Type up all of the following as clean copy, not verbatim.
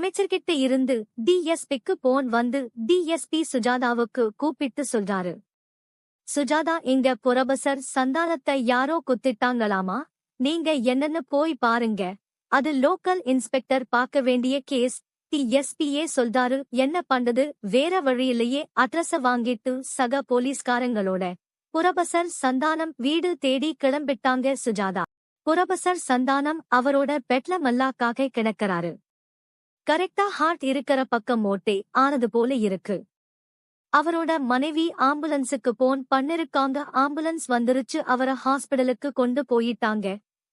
அமைச்சர்கிட்ட இருந்து டிஎஸ்பிக்கு போன் வந்து டிஎஸ்பி சுஜாதாவுக்கு கூப்பிட்டு சொல்றாரு. சுஜாதா, இங்க புரொபசர் சந்தானத்தை யாரோ குத்திட்டாங்களாமா, நீங்க என்னன்னு போய் பாருங்க, அது லோக்கல் இன்ஸ்பெக்டர் பார்க்க வேண்டிய கேஸ். டிஎஸ்பியே சொல்றாரு. என்ன பண்றது, வேற வழியிலேயே அட்ரஸ வாங்கிட்டு சக போலீஸ்காரங்களோட புரொபசர் சந்தானம் வீடு தேடி கிளம்பிட்டாங்க சுஜாதா. புரொபசர் சந்தானம் அவரோட பெட்ல மல்லாக்காக கிடக்கறாரு. கரெக்டா ஹார்ட் இருக்கிற பக்கம் ஓட்டே ஆனது போல இருக்கு. அவரோட மனைவி ஆம்புலன்ஸுக்கு போன் பண்ணிருக்காங்க. ஆம்புலன்ஸ் வந்துருச்சு. அவரை ஹாஸ்பிடலுக்கு கொண்டு போயிட்டாங்க.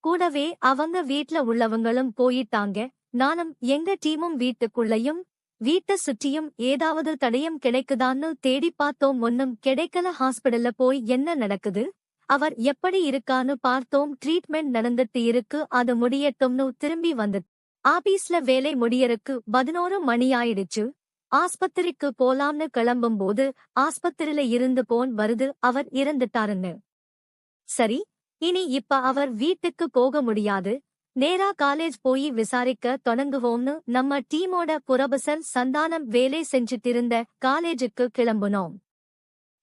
கூடவே அவங்க வீட்ல உள்ளவங்களும் போயிட்டாங்க. நானும் எங்க டீமும் வீட்டுக்குள்ளயும் வீட்டை சுற்றியும் ஏதாவது தடயம் கிடைக்குதான்னு தேடி பார்த்தோம். ஒன்னும் கிடைக்கல. ஹாஸ்பிடல்ல போய் என்ன நடக்குது, அவர் எப்படி இருக்கான்னு பார்த்தோம். ட்ரீட்மெண்ட் நடந்துட்டு இருக்கு, அது முடியட்டும்னு திரும்பி வந்து ஆபீஸ்ல வேலை முடியறக்கு 11 மணி ஆயிடுச்சு. ஆஸ்பத்திரிக்கு போலாம்னு கிளம்பும்போது ஆஸ்பத்திரியில இருந்து போன் வருது, அவர் இறந்துட்டாருன்னு. சரி, இனி இப்ப அவர் வீட்டுக்கு போக முடியாது, நேரா காலேஜ் போய் விசாரிக்க தொடங்குவோம்னு நம்ம டீமோட புரொபசர் சந்தானம் வேலை செஞ்சிட்டு இருந்த காலேஜுக்கு கிளம்புனோம்.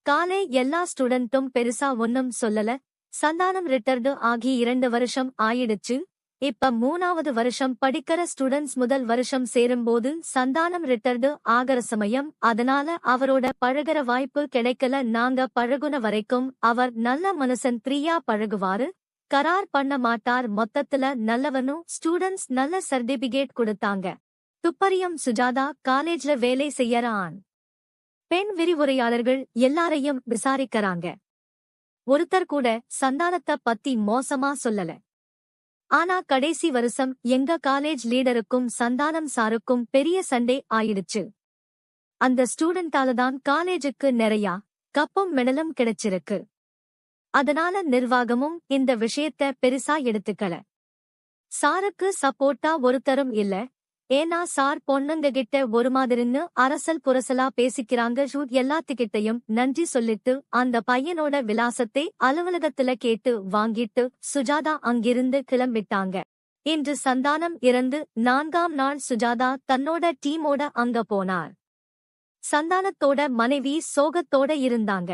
காலை எல்லா ஸ்டூடெண்ட்டும் பெருசா ஒன்னும் சொல்லல. சந்தானம் ரிட்டர்டு ஆகி 2 வருஷம் ஆயிடுச்சு. இப்ப 3வது வருஷம் படிக்கிற ஸ்டூடெண்ட்ஸ் முதல் வருஷம் சேரும்போது சந்தானம் ரிட்டர்டு ஆகற சமயம். அதனால அவரோட பழகுற வாய்ப்பு கிடைக்கல. நாங்க பழகுன வரைக்கும் அவர் நல்ல மனுஷன், ஃப்ரீயா பழகுவாரு, கரார் பண்ண மாட்டார், மொத்தத்துல நல்லவனும். ஸ்டூடெண்ட்ஸ் நல்ல சர்டிபிகேட் கொடுத்தாங்க. துப்பறியும் சுஜாதா காலேஜ்ல வேலை செய்யற ஆண் பெண் விரிவுரையாளர்கள் எல்லாரையும் விசாரிக்கறாங்க. ஒருத்தர் கூட சந்தானத்தை பத்தி மோசமா சொல்லல. ஆனா கடைசி வருஷம் எங்க காலேஜ் லீடருக்கும் சந்தானம் சாருக்கும் பெரிய சண்டே ஆயிடுச்சு. அந்த ஸ்டூடெண்டாலதான் காலேஜுக்கு நிறையா கப்பும் மெடலும் கிடைச்சிருக்கு. அதனால நிர்வாகமும் இந்த விஷயத்த பெருசா எடுத்துக்கல. சாருக்கு சப்போர்ட்டா ஒருத்தரும் இல்ல. ஏன்னா சார் பொண்ணுங்ககிட்ட ஒரு மாதிரின்னு அரசல் புரசலா பேசிக்கிறாங்க. எல்லாத்துக்கிட்டையும் நன்றி சொல்லிட்டு அந்த பையனோட விலாசத்தை அலுவலகத்துல கேட்டு வாங்கிட்டு சுஜாதா அங்கிருந்து கிளம்பிட்டாங்க. இன்று சந்தானம் இறந்து 4ஆம் நாள் சுஜாதா தன்னோட டீமோட அங்க போனார். சந்தானத்தோட மனைவி சோகத்தோட இருந்தாங்க.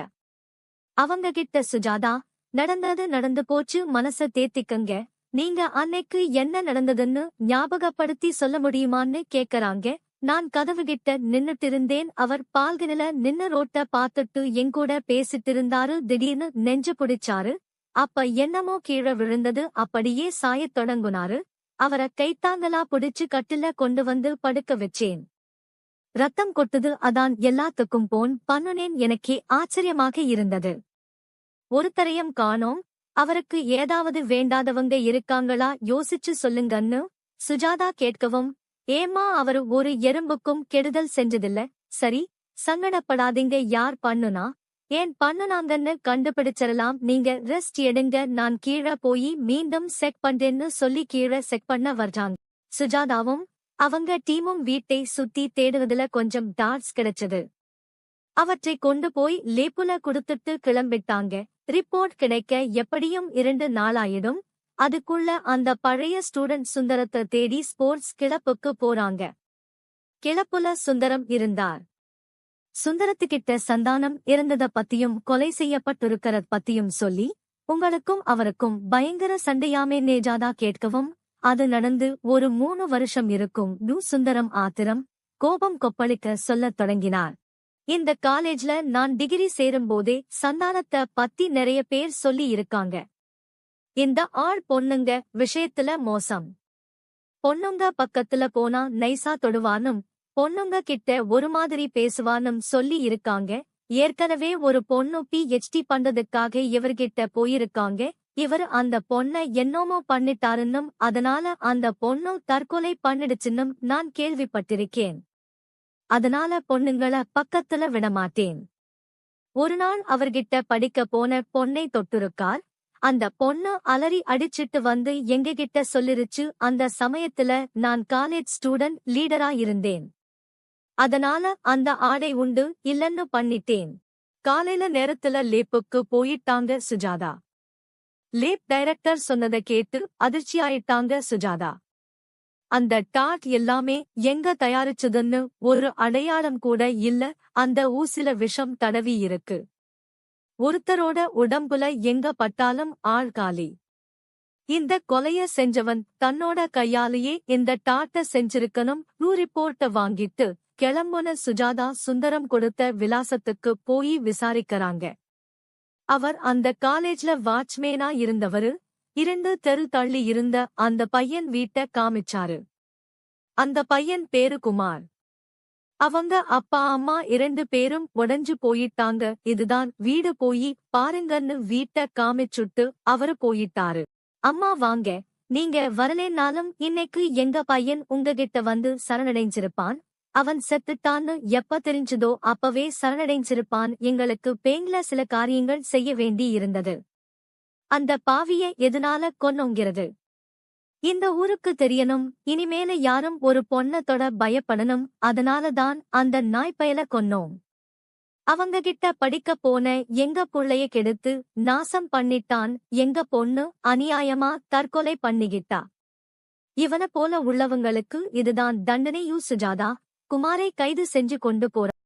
அவங்க கிட்ட சுஜாதா, நடந்தது நடந்து போச்சு, மனச தேத்திக்கங்க, நீங்க அன்னைக்கு என்ன நடந்ததுன்னு ஞாபகப்படுத்தி சொல்ல முடியுமான்னு கேக்கறாங்க. நான் கதவுகிட்ட நின்னுட்டு இருந்தேன். அவர் பால்கனில நின்னு ரோட்ட பாத்துட்டு எங்கூட பேசிட்டு இருந்தாரு. திடீர்னு நெஞ்சு பிடிச்சாரு. அப்ப என்னமோ கீழே விழுந்தது. அப்படியே சாயத் தொடங்குனாரு. அவரை கைத்தாங்கலா பிடிச்சு கட்டில கொண்டு வந்து படுக்க வச்சேன். ரத்தம் கொட்டுது. அதான் எல்லாத்துக்கும் போன் பண்ணுனேன். எனக்கே ஆச்சரியமாக இருந்தது. ஒருத்தரையும் காணோம். அவருக்கு ஏதாவது வேண்டாதவங்க இருக்காங்களா, யோசிச்சு சொல்லுங்கன்னு சுஜாதா கேட்கவும், ஏமா அவரு ஒரு எறும்புக்கும் கெடுதல் செஞ்சதில்ல, சரி சங்கடப்படாதீங்க, யார் பண்ணுனா ஏன் பண்ணுனாங்கன்னு கண்டுபிடிச்சிடலாம், நீங்க ரெஸ்ட் எடுங்க, நான் கீழே போய் மீண்டும் செக் பண்றேன்னு சொல்லி கீழே செக் பண்ண வர்றாங்க. சுஜாதாவும் அவங்க டீமும் வீட்டை சுத்தி தேடுவதுல கொஞ்சம் டாட்ஸ் கிடைச்சது. அவற்றை கொண்டு போய் லேப்புல கொடுத்துட்டு கிளம்பிட்டாங்க. ரிப்போர்ட் கிடைக்க எப்படியும் 2 நாளாயிடும். அதுக்குள்ள அந்த பழைய ஸ்டூடெண்ட் சுந்தரத்தை தேடி ஸ்போர்ட்ஸ் கிளப்புக்கு போறாங்க. கிளப்புல சுந்தரம் இருந்தார். சுந்தரத்துக்கிட்ட சந்தானம் இறந்தத பத்தியும் கொலை செய்யப்பட்டிருக்கிறத பத்தியும் சொல்லி, உங்களுக்கும் அவருக்கும் பயங்கர சண்டையாமே நேஜாதா கேட்கவும், அது நடந்து ஒரு 3 வருஷம் இருக்கும். சுந்தரம் ஆத்திரம் கோபம் கொப்பளிக்க சொல்லத் தொடங்கினார். இந்த காலேஜ்ல நான் டிகிரி சேரும்போதே சந்தானத்தை பத்தி நிறைய பேர் சொல்லி இருக்காங்க. இந்த ஆள் பொண்ணுங்க விஷயத்துல மோசம், பொண்ணுங்க பக்கத்துல போனா நைசா தொடுவானும், பொண்ணுங்க கிட்ட ஒரு மாதிரி பேசுவானும் சொல்லி இருக்காங்க. ஏற்கனவே ஒரு பொண்ணு PhD பண்றதுக்காக இவர்கிட்ட போயிருக்காங்க. இவர் அந்த பொண்ணை என்னமோ பண்ணிட்டாருன்னும் அதனால அந்த பொண்ணு தற்கொலை பண்ணிடுச்சுன்னும் நான் கேள்விப்பட்டிருக்கேன். அதனால பொண்ணுங்கள பக்கத்துல விடமாட்டேன். ஒரு நாள் அவர்கிட்ட படிக்க போன பொண்ணை தொட்டுருக்கார். அந்த பொண்ணு அலறி அடிச்சிட்டு வந்து எங்ககிட்ட சொல்லிருச்சு. அந்த சமயத்துல நான் காலேஜ் ஸ்டூடெண்ட் லீடரா இருந்தேன். அதனால அந்த ஆடை உண்டு இல்லன்னு பண்ணிட்டேன். காலையில நேரத்துல லேப்புக்கு போயிட்டாங்க சுஜாதா. லேப் டைரக்டர் சொன்னதை கேட்டு அதிர்ச்சியாயிட்டாங்க சுஜாதா. அந்த டாட் எல்லாமே எங்க தயாரிச்சதுன்னு ஒரு அடையாளம் கூட இல்ல, அந்த ஊசில விஷம் தடவி இருக்கு. ஒருத்தரோட உடம்புல எங்க பட்டாலும் ஆள் காலி. இந்த கொலைய செஞ்சவன் தன்னோட கையாலேயே இந்த டாட்ட செஞ்சிருக்கணும். ரிப்போர்ட்ட வாங்கிட்டு கிளம்புன சுஜாதா சுந்தரம் கொடுத்த விலாசத்துக்கு போய் விசாரிக்கறாங்க. அவர் அந்த காலேஜ்ல வாட்ச்மேனா இருந்தவரு. 2 தெரு தள்ளி இருந்த அந்த பையன் வீட்ட காமிச்சாரு. அந்த பையன் பேரு குமார். அவங்க அப்பா அம்மா 2 பேரும் உடைஞ்சு போயிட்டாங்க. இதுதான் வீடு, போய் பாருங்கன்னு வீட்ட காமிச்சுட்டு அவரு போயிட்டாரு. அம்மா வாங்க, நீங்க வரலேன்னாலும் இன்னைக்கு எங்க பையன் உங்ககிட்ட வந்து சரணடைஞ்சிருப்பான். அவன் செத்துட்டான்னு எப்ப தெரிஞ்சதோ அப்பவே சரணடைஞ்சிருப்பான். எங்களுக்கு பேங்க்ல சில காரியங்கள் செய்ய வேண்டி இருந்தது. அந்த பாவிய எதனால கொன்னோங்கிறது இந்த ஊருக்கு தெரியணும். இனிமேல யாரும் ஒரு பொண்ண தொட பயப்படணும். அதனாலதான் அந்த நாய்ப்பயல கொன்னோம். அவங்க கிட்ட படிக்க போன எங்க புள்ளைய கெடுத்து நாசம் பண்ணிட்டான். எங்க பொண்ணு அநியாயமா தற்கொலை பண்ணிக்கிட்டா. இவன போல உள்ளவங்களுக்கு இதுதான் தண்டனை. சுஜாதா குமாரை கைது செஞ்சு கொண்டு போற